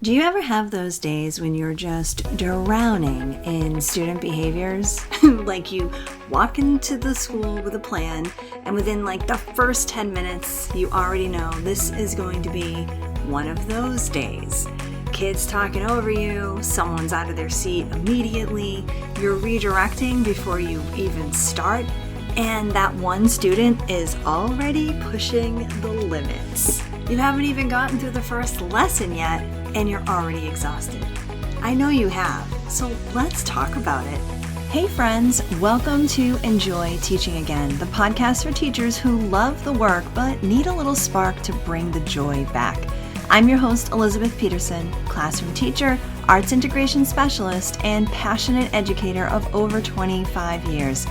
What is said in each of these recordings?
Do you ever have those days when you're just drowning in student behaviors? Like you walk into the school with a plan, and within like the first 10 minutes, you already know this is going to be one of those days. Kids talking over you, someone's out of their seat immediately, you're redirecting before you even start, and that one student is already pushing the limits. You haven't even gotten through the first lesson yet, and you're already exhausted. I know you have, so let's talk about it. Hey friends, welcome to Enjoy Teaching Again, the podcast for teachers who love the work but need a little spark to bring the joy back. I'm your host, Elizabeth Peterson, classroom teacher, arts integration specialist, and passionate educator of over 25 years.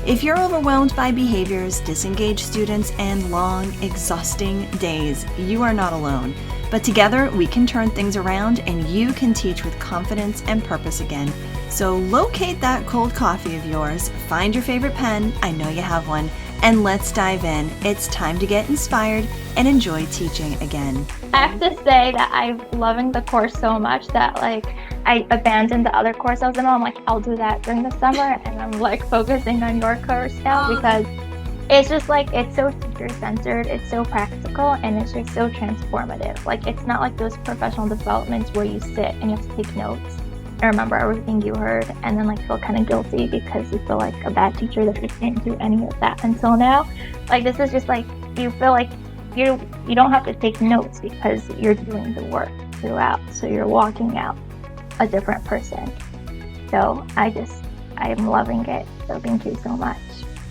If you're overwhelmed by behaviors, disengaged students, and long, exhausting days, you are not alone. But together, we can turn things around and you can teach with confidence and purpose again. So locate that cold coffee of yours, find your favorite pen, I know you have one, and let's dive in. It's time to get inspired and enjoy teaching again. I have to say that I'm loving the course so much that I abandoned the other course I was in. I'm like, I'll do that during the summer, and I'm focusing on your course now because it's just it's so teacher-centered, it's so practical, and it's just so transformative. It's not like those professional developments where you sit and you have to take notes and remember everything you heard and then feel kind of guilty because you feel like a bad teacher that you didn't do any of that until now. This is just you feel like you don't have to take notes because you're doing the work throughout. So you're walking out a different person. So I'm loving it. So thank you so much.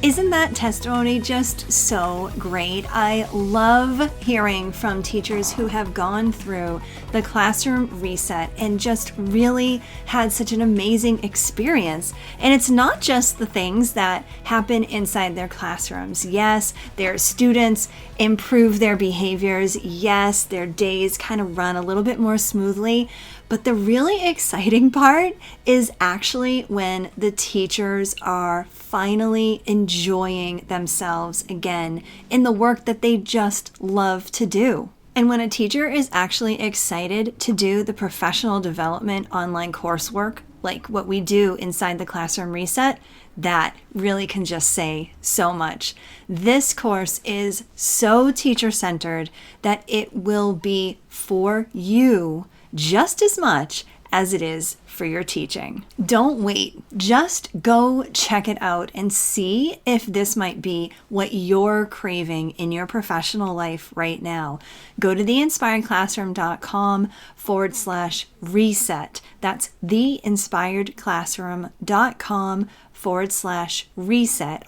Isn't that testimony just so great? I love hearing from teachers who have gone through the classroom reset and just really had such an amazing experience. And it's not just the things that happen inside their classrooms. Yes, their students improve their behaviors. Yes, their days kind of run a little bit more smoothly. But the really exciting part is actually when the teachers are finally enjoying themselves again in the work that they just love to do. And when a teacher is actually excited to do the professional development online coursework, like what we do inside the Classroom Reset, that really can just say so much. This course is so teacher-centered that it will be for you just as much as it is for your teaching. Don't wait. Just go check it out and see if this might be what you're craving in your professional life right now. Go to theinspiredclassroom.com/reset. That's theinspiredclassroom.com/reset, RESET,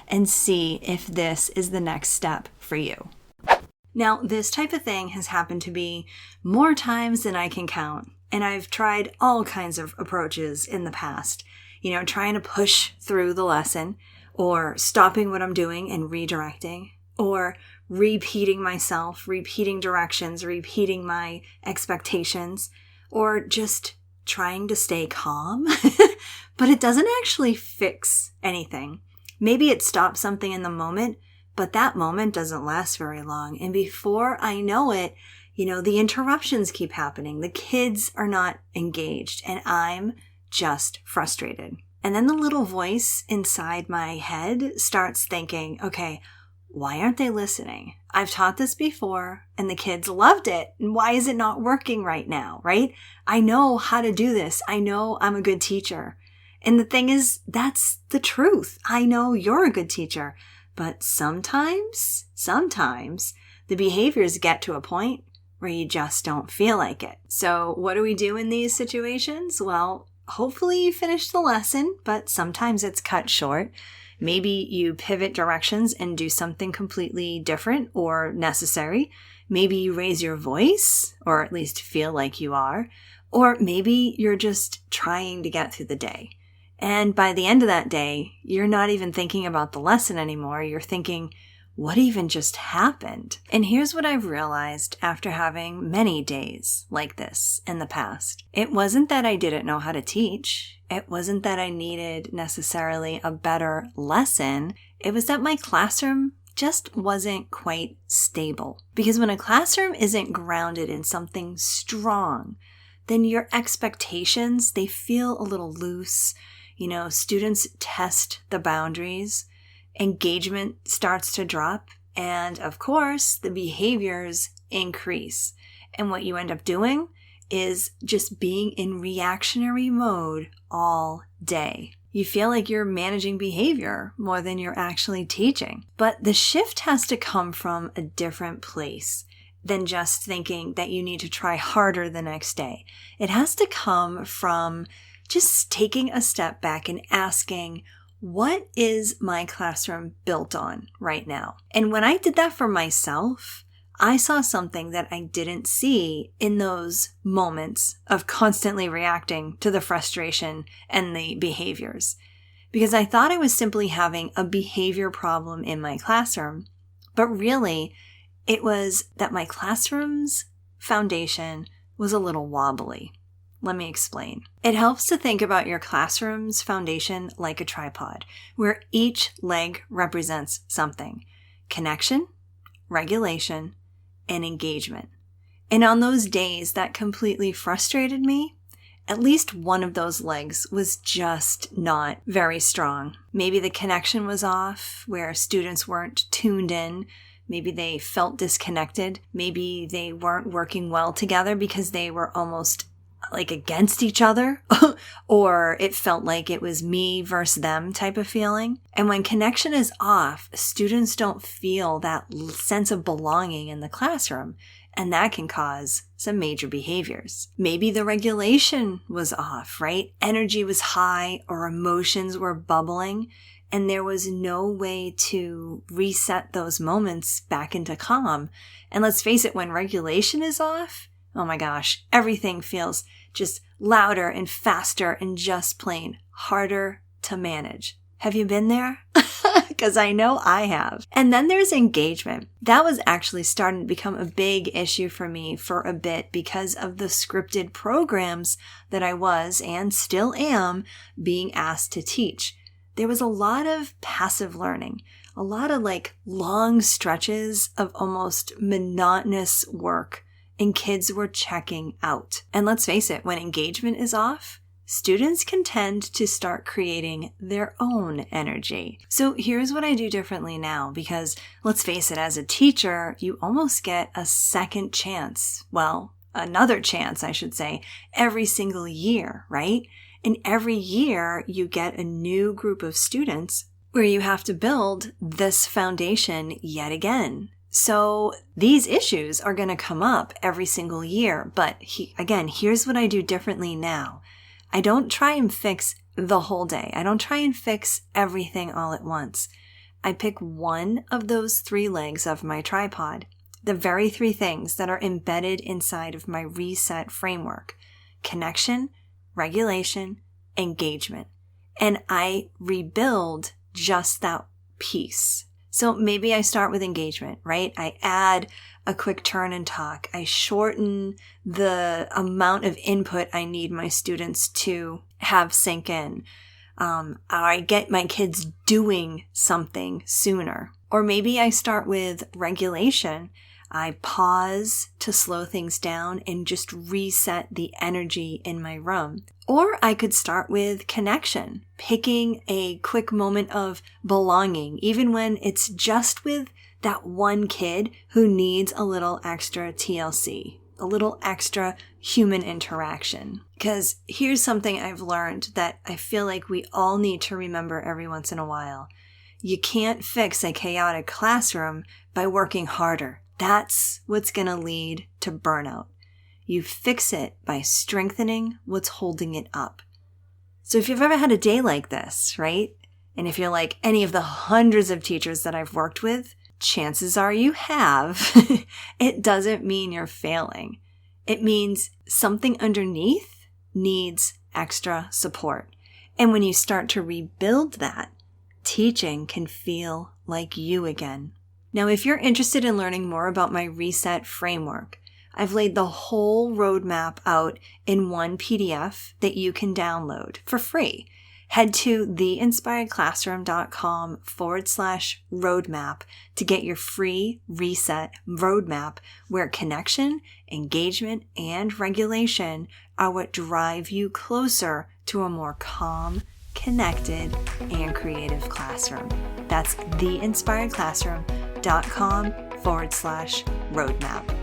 and see if this is the next step for you. Now, this type of thing has happened to me more times than I can count, and I've tried all kinds of approaches in the past. Trying to push through the lesson, or stopping what I'm doing and redirecting, or repeating myself, repeating directions, repeating my expectations, or just trying to stay calm. But it doesn't actually fix anything. Maybe it stops something in the moment, but that moment doesn't last very long. And before I know it, the interruptions keep happening. The kids are not engaged and I'm just frustrated. And then the little voice inside my head starts thinking, okay, why aren't they listening? I've taught this before and the kids loved it. And why is it not working right now, right? I know how to do this. I know I'm a good teacher. And the thing is, that's the truth. I know you're a good teacher. But sometimes the behaviors get to a point where you just don't feel like it. So what do we do in these situations? Well, hopefully you finish the lesson, but sometimes it's cut short. Maybe you pivot directions and do something completely different or necessary. Maybe you raise your voice, or at least feel like you are. Or maybe you're just trying to get through the day. And by the end of that day, you're not even thinking about the lesson anymore. You're thinking, what even just happened? And here's what I've realized after having many days like this in the past. It wasn't that I didn't know how to teach. It wasn't that I needed necessarily a better lesson. It was that my classroom just wasn't quite stable. Because when a classroom isn't grounded in something strong, then your expectations, they feel a little loose. Students test the boundaries, engagement starts to drop, and of course, the behaviors increase. And what you end up doing is just being in reactionary mode all day. You feel like you're managing behavior more than you're actually teaching. But the shift has to come from a different place than just thinking that you need to try harder the next day. It has to come from just taking a step back and asking, what is my classroom built on right now? And when I did that for myself, I saw something that I didn't see in those moments of constantly reacting to the frustration and the behaviors. Because I thought I was simply having a behavior problem in my classroom, but really it was that my classroom's foundation was a little wobbly. Let me explain. It helps to think about your classroom's foundation like a tripod, where each leg represents something: connection, regulation, and engagement. And on those days that completely frustrated me, at least one of those legs was just not very strong. Maybe the connection was off, where students weren't tuned in. Maybe they felt disconnected. Maybe they weren't working well together because they were almost like against each other, or it felt like it was me versus them type of feeling. And when connection is off, students don't feel that sense of belonging in the classroom, and that can cause some major behaviors. Maybe the regulation was off, right? Energy was high or emotions were bubbling, and there was no way to reset those moments back into calm. And let's face it, when regulation is off, oh my gosh, everything feels just louder and faster and just plain harder to manage. Have you been there? Because I know I have. And then there's engagement. That was actually starting to become a big issue for me for a bit because of the scripted programs that I was and still am being asked to teach. There was a lot of passive learning, a lot of long stretches of almost monotonous work. And kids were checking out. And let's face it, when engagement is off, students can tend to start creating their own energy. So here's what I do differently now, because let's face it, as a teacher, you almost get a second chance. Well, another chance, I should say, every single year, right? And every year you get a new group of students where you have to build this foundation yet again. So these issues are going to come up every single year. But again, here's what I do differently now. I don't try and fix the whole day. I don't try and fix everything all at once. I pick one of those 3 legs of my tripod, the very 3 things that are embedded inside of my reset framework: connection, regulation, engagement. And I rebuild just that piece. So maybe I start with engagement, right? I add a quick turn and talk. I shorten the amount of input I need my students to have sink in. I get my kids doing something sooner. Or maybe I start with regulation. I pause to slow things down and just reset the energy in my room. Or I could start with connection, picking a quick moment of belonging, even when it's just with that one kid who needs a little extra TLC, a little extra human interaction. Because here's something I've learned that I feel like we all need to remember every once in a while. You can't fix a chaotic classroom by working harder. That's what's going to lead to burnout. You fix it by strengthening what's holding it up. So if you've ever had a day like this, right? And if you're like any of the hundreds of teachers that I've worked with, chances are you have. It doesn't mean you're failing. It means something underneath needs extra support. And when you start to rebuild that, teaching can feel like you again. Now, if you're interested in learning more about my reset framework, I've laid the whole roadmap out in one PDF that you can download for free. Head to theinspiredclassroom.com/roadmap to get your free reset roadmap where connection, engagement, and regulation are what drive you closer to a more calm, connected, and creative classroom. That's theinspiredclassroom.com/roadmap.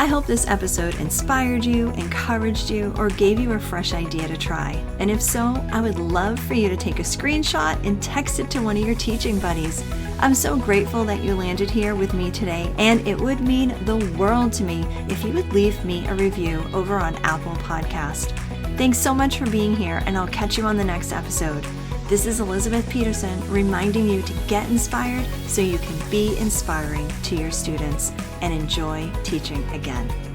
I hope this episode inspired you, encouraged you, or gave you a fresh idea to try. And if so, I would love for you to take a screenshot and text it to one of your teaching buddies. I'm so grateful that you landed here with me today, and it would mean the world to me if you would leave me a review over on Apple Podcast. Thanks so much for being here, and I'll catch you on the next episode. This is Elizabeth Peterson reminding you to get inspired so you can be inspiring to your students and enjoy teaching again.